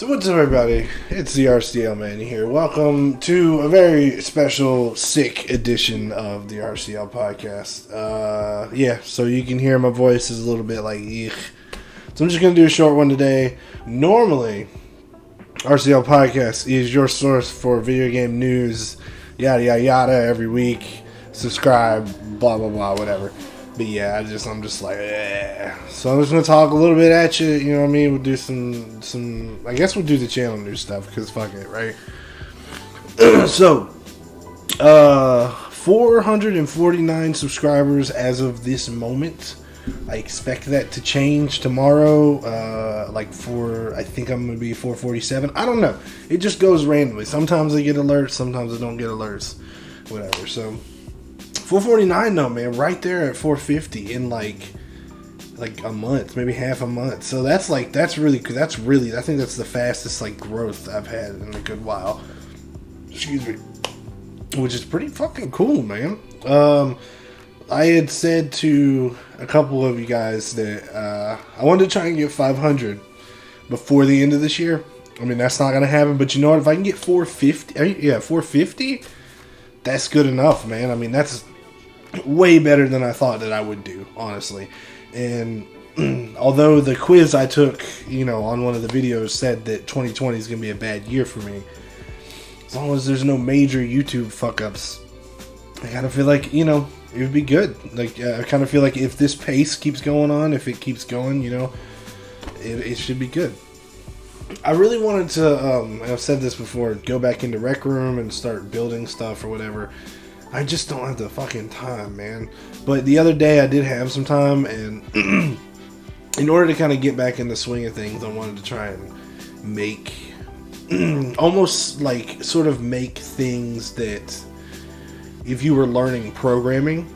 So what's up, everybody? It's the RCLman here. Welcome to a very special, sick edition of the RCL Podcast. So you can hear my voice is a little bit like, eek. So I'm just going to do a short one today. Normally, RCL Podcast is your source for video game news, yada, yada, yada, every week. Subscribe, blah, blah, blah, whatever. But yeah, I'm just like, eh. So I'm just going to talk a little bit at you, you know what I mean? We'll do some I guess we'll do the channel news stuff, because fuck it, right? So, 449 subscribers as of this moment. I expect that to change tomorrow, I think I'm going to be 447. I don't know. It just goes randomly. Sometimes I get alerts, sometimes I don't get alerts, whatever, so... 449 though, man, right there at 450 in like a month, maybe half a month. So that's really I think that's the fastest like growth I've had in a good while. Excuse me. Which is pretty fucking cool, man. I had said to a couple of you guys that I wanted to try and get 500 before the end of this year. I mean, that's not gonna happen, but you know what? If I can get 450, that's good enough, man. I mean, that's way better than I thought that I would do, honestly. And although the quiz I took, on one of the videos said that 2020 is going to be a bad year for me, as long as there's no major YouTube fuck-ups, I kind of feel like, it would be good. Like, I kind of feel like if this pace keeps going on, if it keeps going, it should be good. I really wanted to, I've said this before, go back into Rec Room and start building stuff or whatever. I just don't have the fucking time, man. But the other day I did have some time, and in order to kind of get back in the swing of things, I wanted to try and make, almost like sort of make things that if you were learning programming,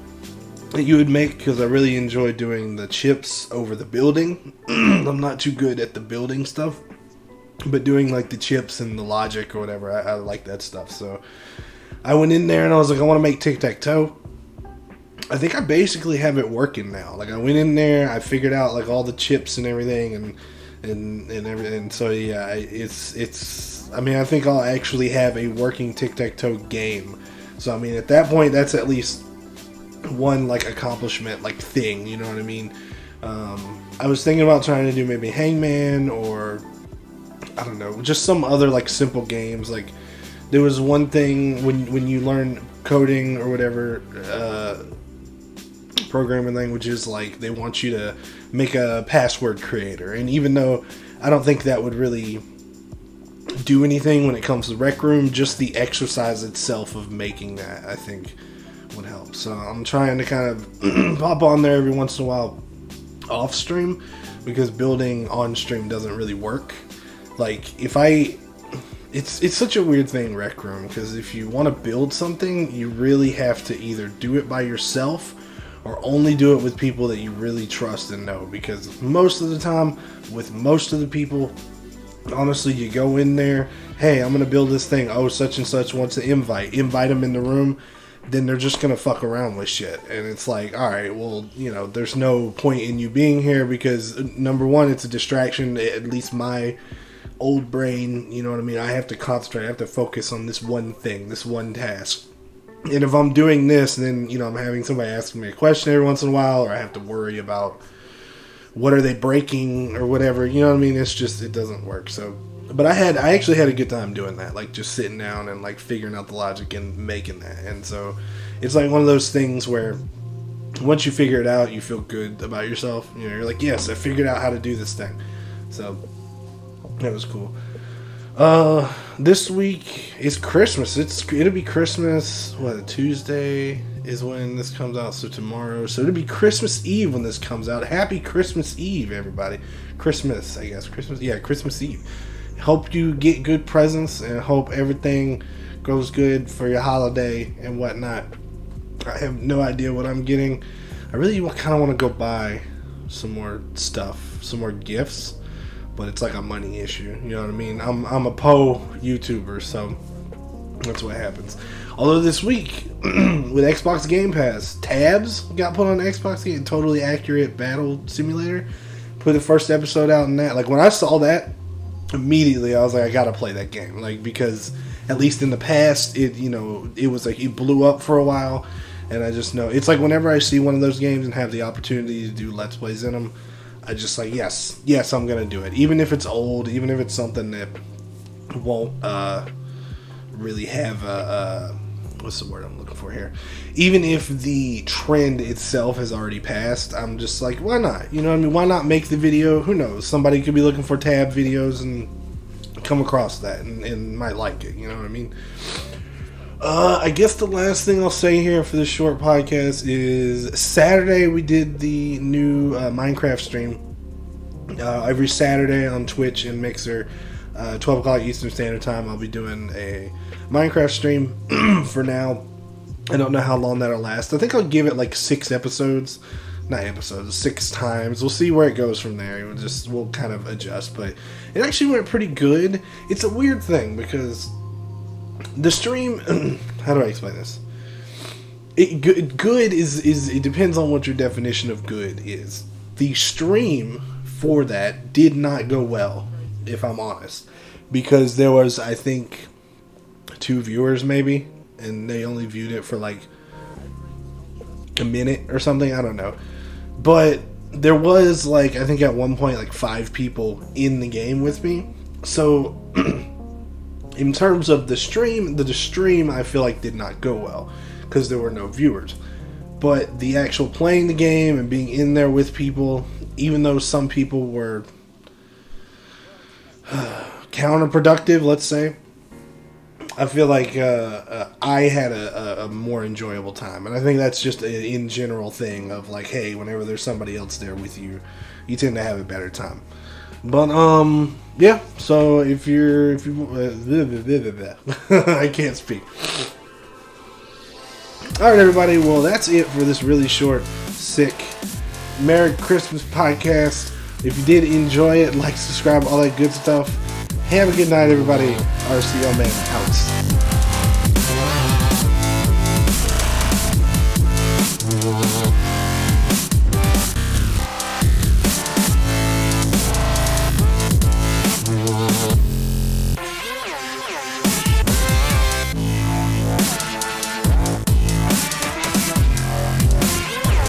that you would make, because I really enjoy doing the chips over the building. I'm not too good at the building stuff. But doing like the chips and the logic or whatever, I like that stuff. So I went in there and I was like, I want to make tic-tac-toe. I think I basically have it working now. Like, I went in there, I figured out like all the chips and everything and everything. So yeah, it's. I mean, I think I'll actually have a working tic-tac-toe game. So I mean, at that point, that's at least one like accomplishment, like thing. You know what I mean? I was thinking about trying to do maybe Hangman or, I don't know, just some other like simple games. Like, there was one thing when you learn coding or whatever, programming languages, like they want you to make a password creator. And even though I don't think that would really do anything when it comes to Rec Room, just the exercise itself of making that, I think, would help. So I'm trying to kind of pop on there every once in a while off stream, because building on stream doesn't really work. Like, it's such a weird thing, Rec Room, because if you want to build something, you really have to either do it by yourself or only do it with people that you really trust and know. Because most of the time, with most of the people, honestly, you go in there, hey, I'm going to build this thing, oh, such and such wants to invite them in the room, then they're just going to fuck around with shit. And it's like, alright, well, there's no point in you being here, because, number one, it's a distraction, at least my old brain, you know what I mean? I have to concentrate, I have to focus on this one thing, this one task. And if I'm doing this, then, I'm having somebody asking me a question every once in a while, or I have to worry about what are they breaking or whatever, you know what I mean? It's just, it doesn't work. So, but I actually had a good time doing that, like just sitting down and like figuring out the logic and making that. And so it's like one of those things where once you figure it out, you feel good about yourself. You're like, yes, I figured out how to do this thing. So that was cool. This week is Christmas. It'll be Christmas. Tuesday is when this comes out. So tomorrow. So it'll be Christmas Eve when this comes out. Happy Christmas Eve, everybody. Christmas, I guess. Christmas. Yeah, Christmas Eve. Hope you get good presents and hope everything goes good for your holiday and whatnot. I have no idea what I'm getting. I really kind of want to go buy some more stuff, some more gifts. But it's like a money issue, you know what I mean? I'm a Poe YouTuber, so that's what happens. Although this week, with Xbox Game Pass, tabs got put on Xbox Game, Totally Accurate Battle Simulator. Put the first episode out in that. Like, when I saw that, immediately I was like, I gotta play that game, like, because at least in the past, it was like it blew up for a while, and I just know it's like whenever I see one of those games and have the opportunity to do Let's Plays in them, I just like yes, I'm gonna do it, even if it's old, even if it's something that won't really have what's the word I'm looking for here? Even if the trend itself has already passed, I'm just like, why not? You know what I mean? Why not make the video? Who knows? Somebody could be looking for tab videos and come across that and might like it. You know what I mean? I guess the last thing I'll say here for this short podcast is Saturday we did the new Minecraft stream. Every Saturday on Twitch and Mixer, 12 o'clock Eastern Standard Time, I'll be doing a Minecraft stream for now. I don't know how long that'll last. I think I'll give it like 6 episodes. Not episodes, 6 times. We'll see where it goes from there. We'll kind of adjust, but it actually went pretty good. It's a weird thing because the stream, how do I explain this? Good is it depends on what your definition of good is. The stream for that did not go well, if I'm honest, because there was, I think, 2 viewers maybe, and they only viewed it for like a minute or something. I don't know, but there was like, I think at one point like 5 people in the game with me. So in terms of the stream I feel like did not go well because there were no viewers. But the actual playing the game and being in there with people, even though some people were counterproductive, let's say, I feel like I had a more enjoyable time. And I think that's just an in general thing of like, hey, whenever there's somebody else there with you, you tend to have a better time. But yeah, so if you I can't speak. Alright everybody, well that's it for this really short, sick Merry Christmas podcast. If you did enjoy it, like, subscribe, all that good stuff. Have a good night everybody. RCL Man out.